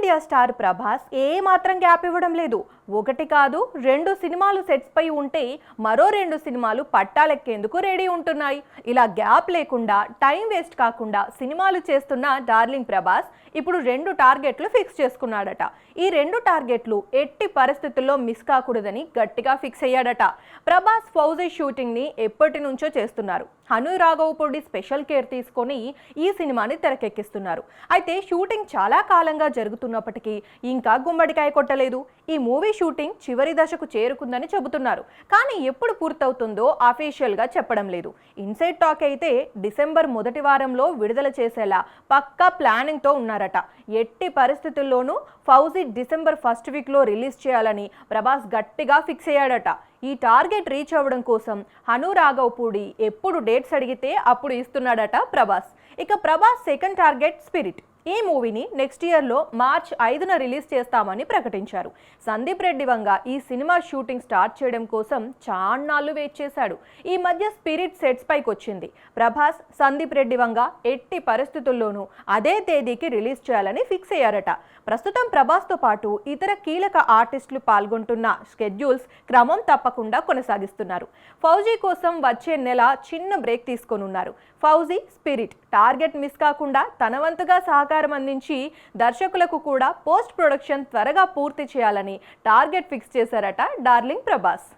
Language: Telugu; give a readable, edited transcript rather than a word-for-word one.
ఇండియా స్టార్ ప్రభాస్ ఏమాత్రం గ్యాప్ ఇవ్వడం లేదు. ఒకటి కాదు 2 సినిమాలు సెట్స్ పై ఉంటే మరో 2 సినిమాలు పట్టాలెక్కేందుకు రెడీ ఉంటున్నాయి. ఇలా గ్యాప్ లేకుండా టైం వేస్ట్ కాకుండా సినిమాలు చేస్తున్న డార్లింగ్ ప్రభాస్ ఇప్పుడు 2 టార్గెట్లు ఫిక్స్ చేసుకున్నాడట. ఈ 2 టార్గెట్లు ఎట్టి పరిస్థితుల్లో మిస్ కాకూడదని గట్టిగా ఫిక్స్ అయ్యాడట. ప్రభాస్ ఫౌజీ షూటింగ్ ని ఎప్పటి నుంచో చేస్తున్నారు. హను రాఘవపూడి స్పెషల్ కేర్ తీసుకొని ఈ సినిమాని తెరకెక్కిస్తున్నారు. అయితే షూటింగ్ చాలా కాలంగా జరుగుతున్నప్పటికీ ఇంకా గుమ్మడికాయ కొట్టలేదు. ఈ మూవీ షూటింగ్ చివరి దశకు చేరుకుందని చెబుతున్నారు. కానీ ఎప్పుడు పూర్తవుతుందో అఫీషియల్ గా చెప్పడం లేదు. ఇన్సైడ్ టాక్ అయితే డిసెంబర్ మొదటి వారంలో విడుదల చేసేలా పక్కా ప్లానింగ్ తో ఉన్నారట. ఎట్టి పరిస్థితుల్లోనూ ఫౌజీ డిసెంబర్ ఫస్ట్ వీక్ లో రిలీజ్ చేయాలని ప్రభాస్ గట్టిగా ఫిక్స్ అయ్యాడట. ఈ టార్గెట్ రీచ్ అవ్వడం కోసం హను రాఘవపూడి ఎప్పుడు డేట్స్ అడిగితే అప్పుడు ఇస్తున్నాడట ప్రభాస్. ఇక ప్రభాస్ సెకండ్ టార్గెట్ స్పిరిట్. ఈ మూవీని నెక్స్ట్ ఇయర్లో మార్చ్ 5న రిలీజ్ చేస్తామని ప్రకటించారు. సందీప్ రెడ్డి వంగ ఈ సినిమా షూటింగ్ స్టార్ట్ చేయడం కోసం చాన్నాళ్ళు వెయిట్ చేశాడు. ఈ మధ్య స్పిరిట్ సెట్స్ పైకి వచ్చింది. ప్రభాస్, సందీప్ రెడ్డి వంగ ఎట్టి పరిస్థితుల్లోనూ అదే తేదీకి రిలీజ్ చేయాలని ఫిక్స్ అయ్యారట. ప్రస్తుతం ప్రభాస్తో పాటు ఇతర కీలక ఆర్టిస్టులు పాల్గొంటున్న స్కెడ్యూల్స్ క్రమం తప్పకుండా కొనసాగిస్తున్నారు. ఫౌజీ కోసం వచ్చే నెల చిన్న బ్రేక్ తీసుకోనున్నారు. ఫౌజీ, స్పిరిట్ టార్గెట్ మిస్ కాకుండా తన వంతుగా సహకారం అందించి దర్శకులకు కూడా పోస్ట్ ప్రొడక్షన్ త్వరగా పూర్తి చేయాలని టార్గెట్ ఫిక్స్ చేశారట డార్లింగ్ ప్రభాస్.